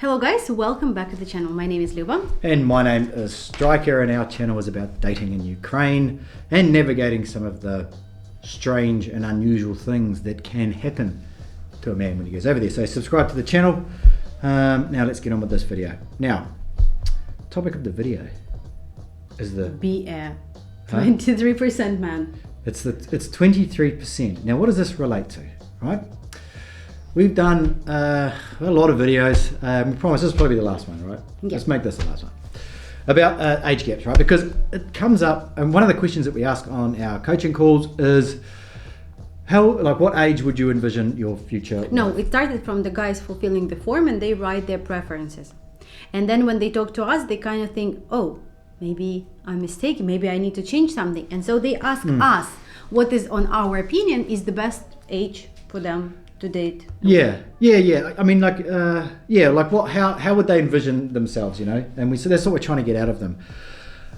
Hello guys, welcome back to the channel. My name is Luba. And my name is Striker, and our channel is about dating in Ukraine and navigating some of the strange and unusual things that can happen to a man when he goes over there. So subscribe to the channel. Now let's get on with this video. Now, topic of the video is the... Be a 23% man. It's 23%. Now what does this relate to, right? We've done a lot of videos. We promise this will probably be the last one, right? Yep. Let's make this the last one. About age gaps, right? Because it comes up, and one of the questions that we ask on our coaching calls is, what age would you envision your future? No, it started from the guys fulfilling the form and they write their preferences. And then when they talk to us, they kind of think, oh, maybe I'm mistaken, maybe I need to change something. And so they ask us what is, on our opinion, is the best age for them to date. Yeah. I mean, how would they envision themselves, you know? And so that's what we're trying to get out of them.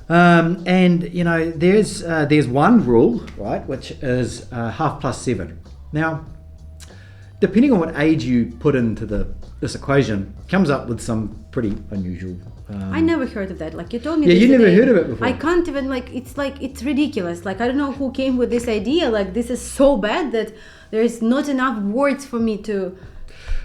And you know, there's one rule, right, which is half plus 7. Now, depending on what age you put into this equation, comes up with some pretty unusual. I never heard of that. Like you told me. Yeah, this you never today. heard of it before. I can't even it's ridiculous. Like I don't know who came with this idea. Like this is so bad that there's not enough words for me to.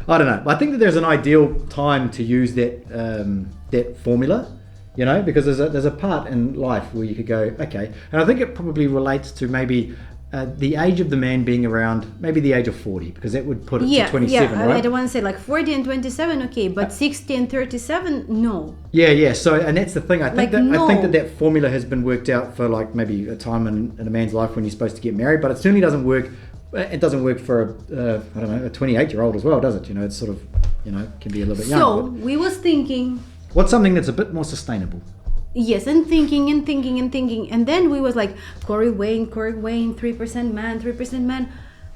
I don't know. I think that there's an ideal time to use that formula, you know, because there's a part in life where you could go, okay, and I think it probably relates to maybe the age of the man being around maybe the age of 40, because that would put it to 27, right? I don't want to say like 40 and 27, okay, but 60 and 37, no. Yeah. So, and that's the thing. I think no. that formula has been worked out for like maybe a time in a man's life when he's supposed to get married, but it certainly doesn't work. It doesn't work for a 28-year-old as well, does it? You know, it's sort of, you know, can be a little bit young. So we was thinking. What's something that's a bit more sustainable? Yes, and thinking, and then we was like, Corey Wayne, 3% man.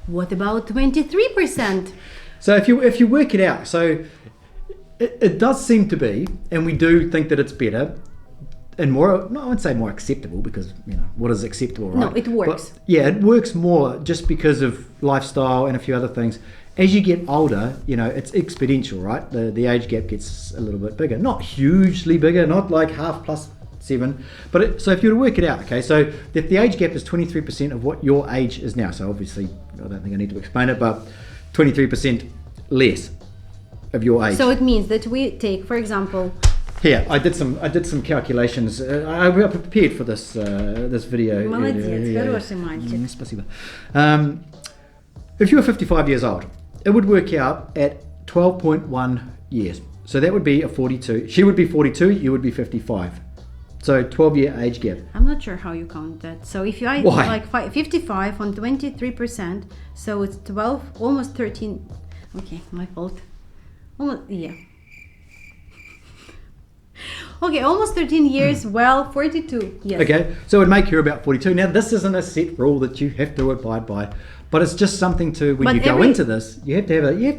What about 23%? So if you work it out, so it does seem to be, and we do think that it's better and more. No, I wouldn't say more acceptable, because you know what is acceptable, right? No, it works. But, yeah, it works more just because of lifestyle and a few other things. As you get older, you know, it's exponential, right? The age gap gets a little bit bigger. Not hugely bigger, not like half plus 7. But so if you were to work it out, okay, so if the age gap is 23% of what your age is now, so obviously, I don't think I need to explain it, but 23% less of your age. So it means that we take, for example... Here, I did some calculations. I prepared for this video. Молодец, хороший мальчик. Спасибо. If you were 55 years old, it would work out at 12.1 years. So that would be a 42. She would be 42, you would be 55. So 12-year age gap. I'm not sure how you count that. So if you add like 55 on 23%, so it's 12, almost 13. Okay, my fault. Almost, yeah. Okay, almost 13 years. Well, 42. Yes. Okay, so it would make you about 42. Now, this isn't a set rule that you have to abide by, but it's just something to when you go into this. You have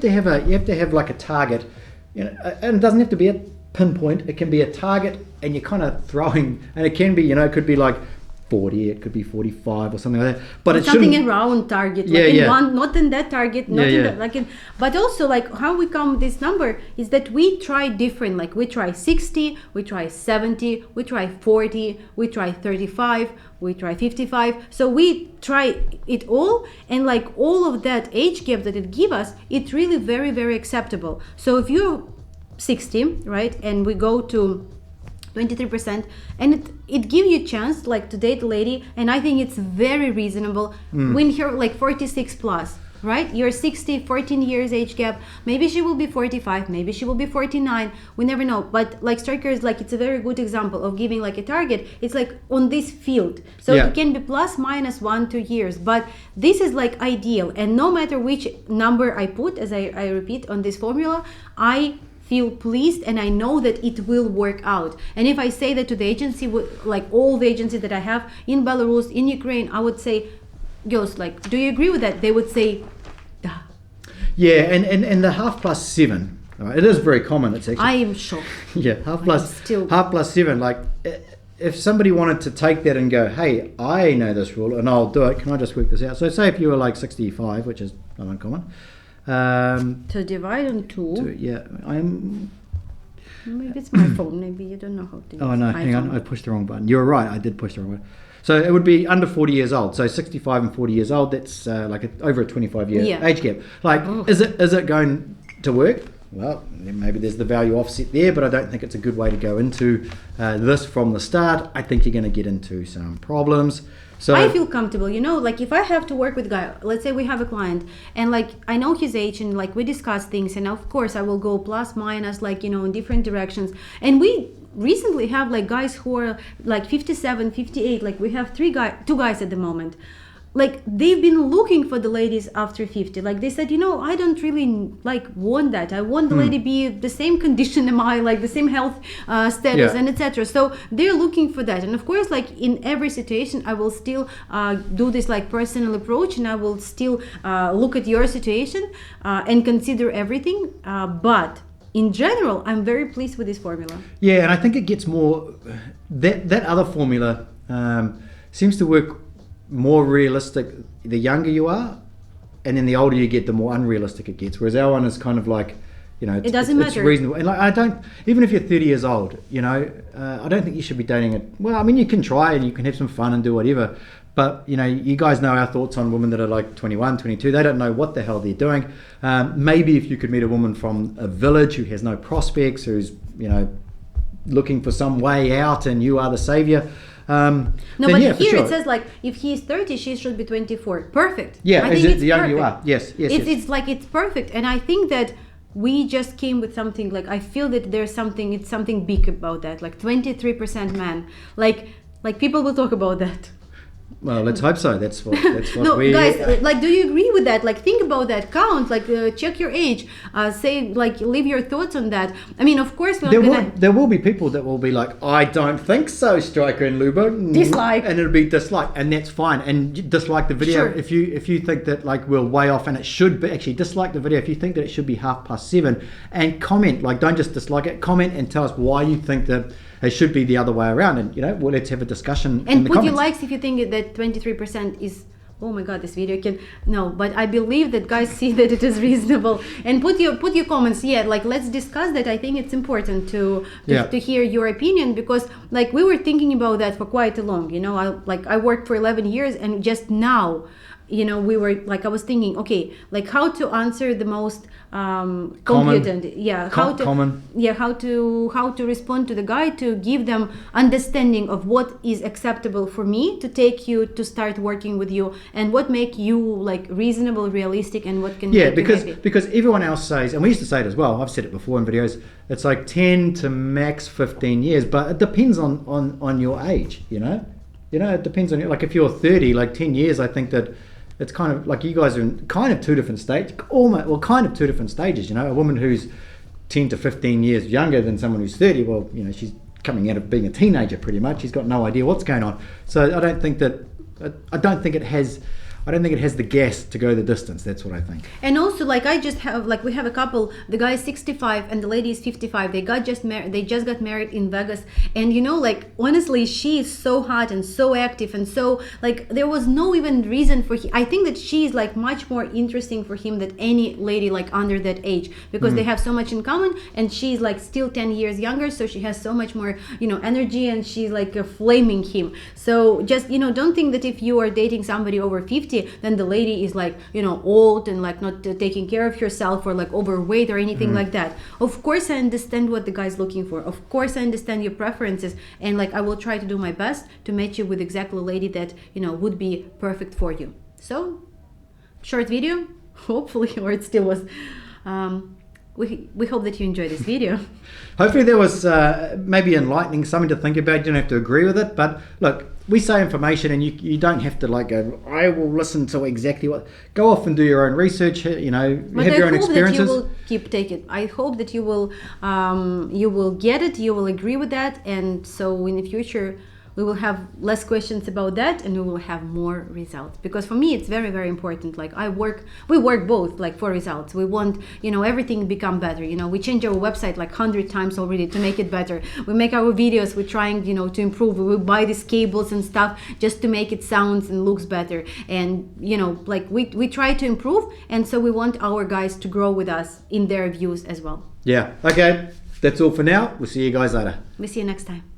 to have like a target, you know, and it doesn't have to be a pinpoint. It can be a target, and you're kind of throwing, and it can be, you know, it could be like 40, it could be 45 or something like that. But it's something around target, like in one, not in that target, not in that, like in. But also, like how we come with this number is that we try different. Like we try 60, we try 70, we try 40, we try 35, we try 55. So we try it all, and like all of that age gap that it gives us, it's really very, very acceptable. So if you're 60, right, and we go to 23%, and it gives you a chance like to date a lady, and I think it's very reasonable when you're like 46 plus, right? You're 60, 14 years age gap. Maybe she will be 45, maybe she will be 49, we never know. But like Striker is like, it's a very good example of giving like a target. It's like on this field, so it can be plus minus 1-2 years, but this is like ideal. And no matter which number I put, as I repeat on this formula, I feel pleased, and I know that it will work out. And if I say that to the agency, like all the agencies that I have in Belarus, in Ukraine, I would say, girls, like, do you agree with that? They would say, duh. Yeah, and the half plus 7, right, it is very common. It's actually, I am shocked. Yeah, half plus 7. Like, if somebody wanted to take that and go, hey, I know this rule and I'll do it, can I just work this out? So say if you were like 65, which is not uncommon, to divide on 2. Yeah, I'm Maybe it's my phone. Maybe you don't know how to use Oh, no, hang on. I pushed the wrong button. You're right. I did push the wrong button. So it would be under 40 years old. So 65 and 40 years old, that's over a 25-year age gap. Like, is it going to work? Well, maybe there's the value offset there, but I don't think it's a good way to go into this from the start. I think you're going to get into some problems. So I feel comfortable, like if I have to work with a guy, let's say we have a client and like I know his age and like we discuss things, and of course I will go plus minus like, in different directions. And we recently have like guys who are like 57, 58, like we have two guys at the moment. Like they've been looking for the ladies after 50. Like they said, I don't really like want that. I want the lady be the same condition am I, like the same health status and etc. So they're looking for that. And of course, like in every situation, I will still do this like personal approach, and I will still look at your situation and consider everything. But in general, I'm very pleased with this formula. Yeah, and I think it gets more, that other formula seems to work more realistic the younger you are, and then the older you get, the more unrealistic it gets. Whereas our one is kind of like, it doesn't matter. It's reasonable. And like, I don't, even if you're 30 years old, I don't think you should be dating it. Well, I mean, you can try and you can have some fun and do whatever. But, you guys know our thoughts on women that are like 21, 22. They don't know what the hell they're doing. Maybe if you could meet a woman from a village who has no prospects, who's, looking for some way out, and you are the savior. No, but here it says like if he's 30, she should be 24. Perfect. Yeah, I think it's the younger you are. Yes. It's like it's perfect, and I think that we just came with something like I feel that there's something. It's something big about that. Like 23% man. Like people will talk about that. Well, let's hope so. That's what no, we... guys, like, do you agree with that? Like, think about that. Count, like, check your age. Say, like, leave your thoughts on that. I mean, of course, there will be people that will be like, I don't think so, Striker and Lubo. Dislike. And it'll be dislike, and that's fine. And dislike the video if you think that like we're way off, and it should be. Actually, dislike the video if you think that it should be 7:30, and comment. Like, don't just dislike it. Comment and tell us why you think that it should be the other way around, and well, let's have a discussion. And in the put comments. your likes if you think that 23% is. Oh my God, this video can no, but I believe that guys see that it is reasonable. And put your comments. Yeah, like let's discuss that. I think it's important to hear your opinion, because like we were thinking about that for quite a long. I worked for 11 years, and just now. We were like, I was thinking, okay, like how to answer the most competent, how to respond to the guy, to give them understanding of what is acceptable for me to take you to start working with you, and what make you like reasonable, realistic, and what can make you happy. Because everyone else says, and we used to say it as well, I've said it before in videos, it's like 10 to max 15 years, but it depends on your age, it depends on you. Like if you're 30, like 10 years, I think that it's kind of like you guys are in kind of two different stages, kind of two different stages. A woman who's 10 to 15 years younger than someone who's 30, well, she's coming out of being a teenager pretty much. She's got no idea what's going on. So I don't think it has the gas to go the distance. That's what I think. And also, like we have a couple. The guy is 65 and the lady is 55. They just got married in Vegas, and like honestly, she is so hot and so active, and so like there was no even reason for him. I think that she is like much more interesting for him than any lady like under that age, because they have so much in common, and she's like still 10 years younger, so she has so much more energy, and she's like flaming him. So just don't think that if you are dating somebody over 50, then the lady is like old and like not taking care of herself, or like overweight or anything like that. Of course I understand what the guy's looking for. Of course I understand your preferences, and like I will try to do my best to match you with exactly a lady that would be perfect for you. So short video, hopefully, or it still was. We hope that you enjoyed this video. Hopefully there was maybe enlightening, something to think about. You don't have to agree with it, but look, we say information, and you don't have to like go, I will listen to exactly what. Go off and do your own research. Have your own experiences. That you will keep taking. I hope that you will get it. You will agree with that, and so in the future we will have less questions about that, and we will have more results. Because for me, it's very, very important. Like we work both like for results. We want, everything become better. We change our website like 100 times already to make it better. We make our videos. We're trying, to improve. We buy these cables and stuff just to make it sounds and looks better. And, like we try to improve. And so we want our guys to grow with us in their views as well. Yeah. Okay. That's all for now. We'll see you guys later. We'll see you next time.